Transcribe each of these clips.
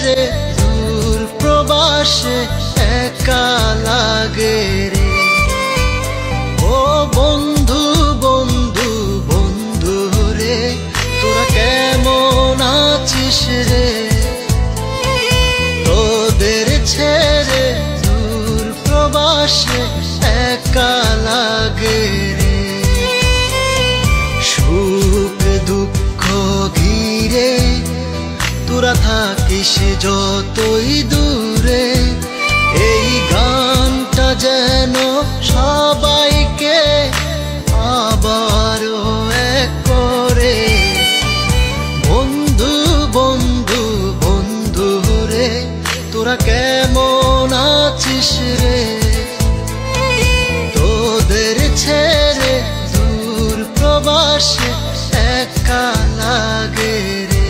ছেড়ে দূর প্রবাসে একা লাগে রে। ও বন্ধু বন্ধু বন্ধু রে, তোরা কেমন আছিস রে? তোদের ছেড়ে দূর প্রবাসে একা লাগে রে। সুখ দুঃখ ঘিরে তোরা থাকিস যতই দূরে, এই গানটা যেন সবাইকে আবারও এক করে। বন্ধু বন্ধু বন্ধু রে, তোরা কেমন আছিস রে? তোদের ছেড়ে দূর প্রবাসে একা লাগে রে।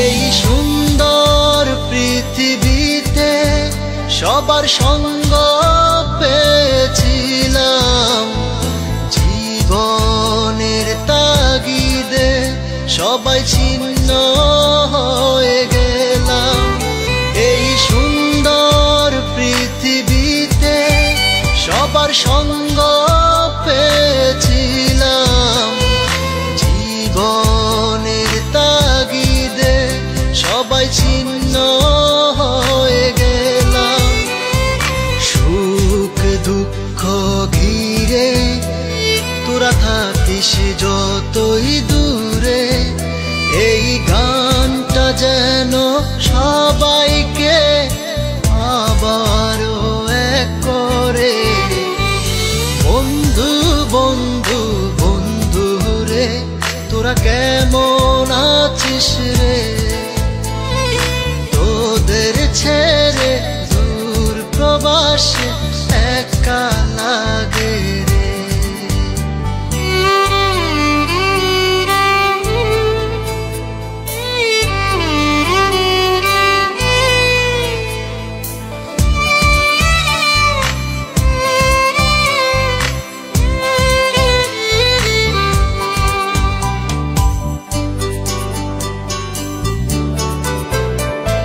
এই সুন্দর পৃথিবীতে সবার সঙ্গ পেয়েছিলাম, জীবনের তাগিদে সবাই ছিন্ন হয়ে গেলাম। এই সুন্দর পৃথিবীতে সবার সঙ্গ পেয়েছিলাম, জীবনের তাগিদে সবাই ছিন্ন হয়ে গেলাম। সুখ দুঃখ ঘিরে তোরা থাকিস যতই দূরে, এই গানটা যেন সবাইকে আবারও এক করে। বন্ধু বন্ধু বন্ধু রে, তোরা কেমন আছিস রে? তোদের ছেড়ে দূর প্রবাসে একা লাগে রে।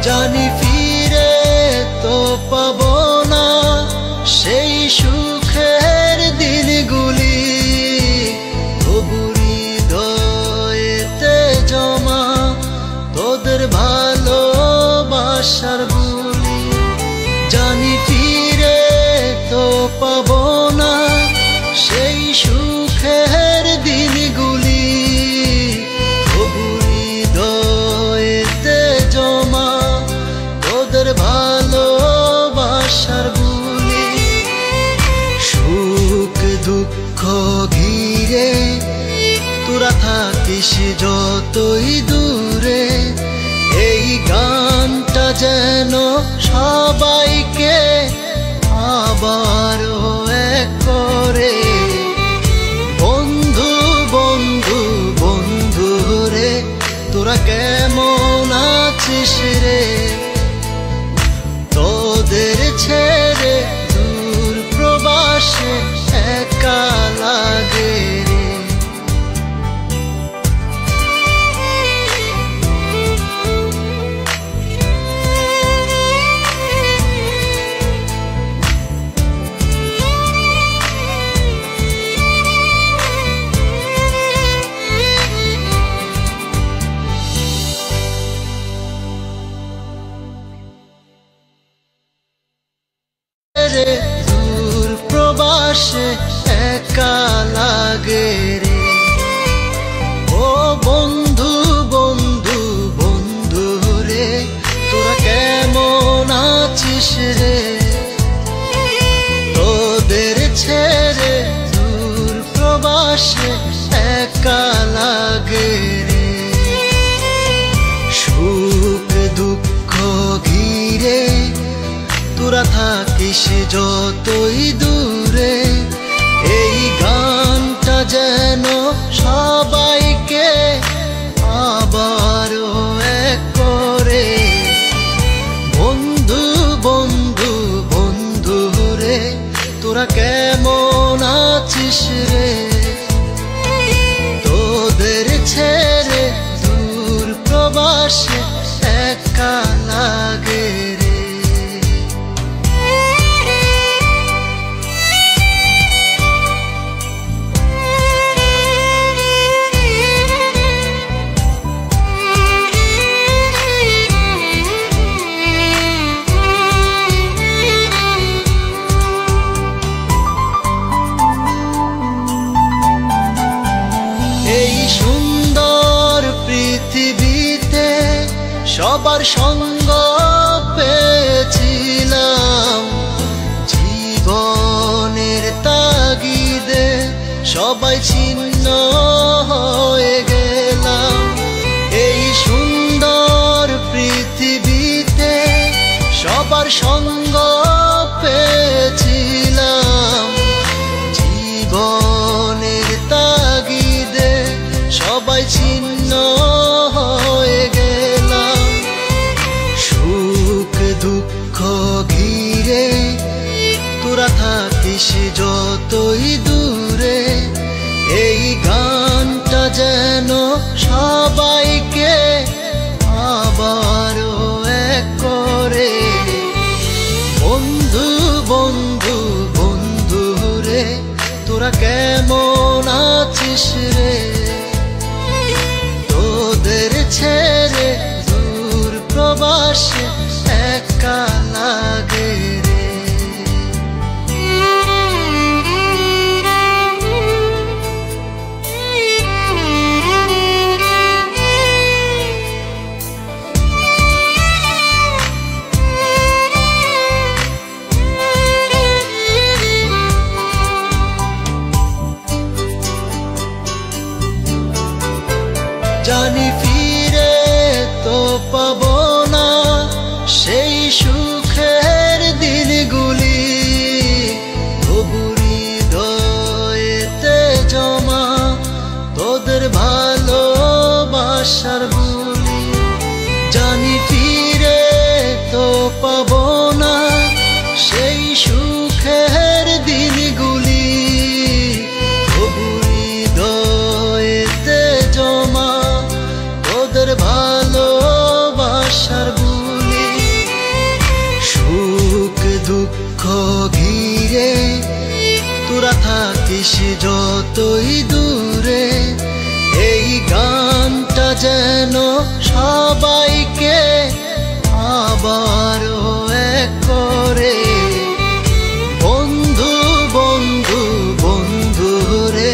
জানি ফিরে তো পাবো না সেই সুখের দিনগুলি, তবু হৃদয়েতে জমা তোদের ভালোবাসার বুলি। জানি ফিরে তো পাবো না সেই সুখের দিনগুলি, তবু হৃদয়েতে জমা তোদের ভালোবাসার বুলি। সুখ দুঃখ ঘিরে তোরা থাকিস যতই দূরে, এই গানটা যেন সবাইকে আবারও এক করে। বন্ধু বন্ধু বন্ধু রে, তোরা কেমন আছিস রে? তোদের ছেড়ে দূর প্রবাসে একা লাগে রে। দূর প্রবাসে একা লাগে রে। ও বন্ধু বন্ধু বন্ধু রে, তোরা কেমন আছিস রে? তোদের ছেড়ে দূর প্রবাসে একা লাগে রে। সুখ দুঃখ ঘিরে তোরা থাকিস যতই দূরে, এই গান যেন সবাইকে আবারও এক করে। বন্ধু বন্ধু বন্ধু রে, তোরা কেমন আছিস রে? তোদের ছেড়ে দূর প্রবাসে একা লাগে রে। এই সুন্দর পৃথিবীতে সবার সঙ্গ পেয়েছিলাম, জীবনের তাগিদে সবাই ছিন্ন হয়ে গেলাম। এই সুন্দর পৃথিবীতে সবার সঙ্গ পেয়েছিলাম, জীবনের তাগিদে সবাই ছিন্ন হয়ে গেলাম। সুখ দুঃখ ঘিরে তোরা থাকিস যতই দূরে, এই গানটা যেন সবাইকে আবারও এক করে। বন্ধু বন্ধু বন্ধু রে, তোরা কেমন আছিস রে? তোদের ছেড়ে দূর প্রবাসে একা লাগে রে। জানি ফিরে তো পাবো না সেই সুখের দিনগুলি, তবু হৃদয়েতে জমা তোদের ভালোবাসার বুলি। জানি ফিরে তো পাবো না সেই সুখের দিনগুলি, তবু হৃদয়েতে জমা তোদের ভালোবাসার বুলি। সুখ দুঃখ ঘিরে তোরা থাকিস যতই দূরে, এই গানটা যেন সবাইকে আবারও এক করে। বন্ধু বন্ধু বন্ধু রে,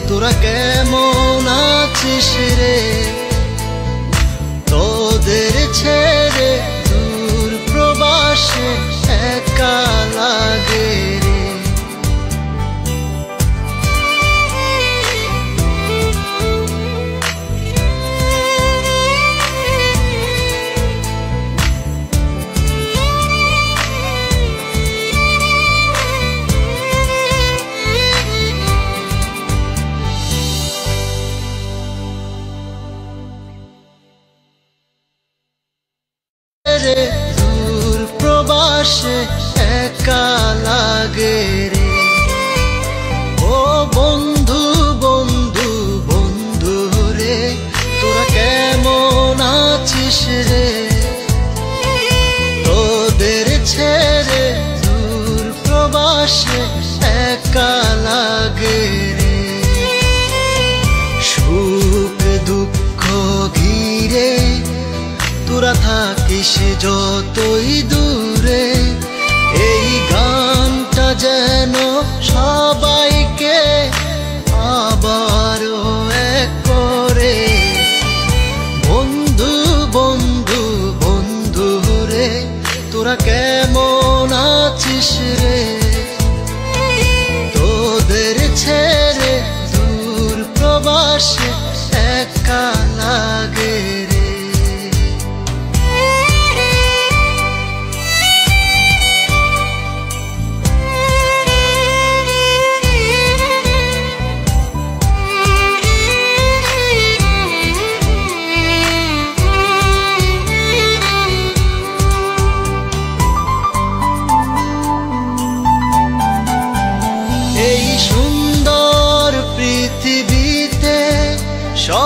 তোরা কেমন আছিস রে? তোদের ছেড়ে দূর প্রবাসে একা লাগে রে। দূর প্রবাসে একা লাগে রে। ও বন্ধু বন্ধু বন্ধু রে, তোরা কেমন আছিস রে? তোদের ছেড়ে দূর প্রবাসে একা লাগে রে। সুখ দুঃখ ঘিরে তোরা থাকিস যতই দূরে, এই গানটা যেন সবাইকে আবারও এক করে। বন্ধু বন্ধু বন্ধু রে, তোরা কেমন আছিস রে? তোদের ছেড়ে দূর প্রবাসে একা লাগে রে।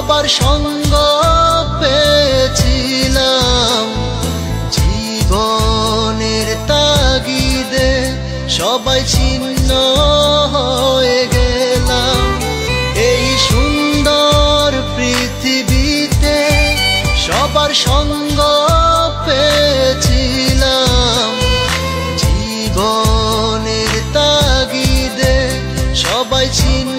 সবার সঙ্গ পেয়েছিলাম, জীবনের তাগিদে সবাই ছিন্ন হয়ে গেলাম। এই সুন্দর পৃথিবীতে সবার সঙ্গ পেয়েছিলাম, জীবনের তাগিদে সবাই ছিন্ন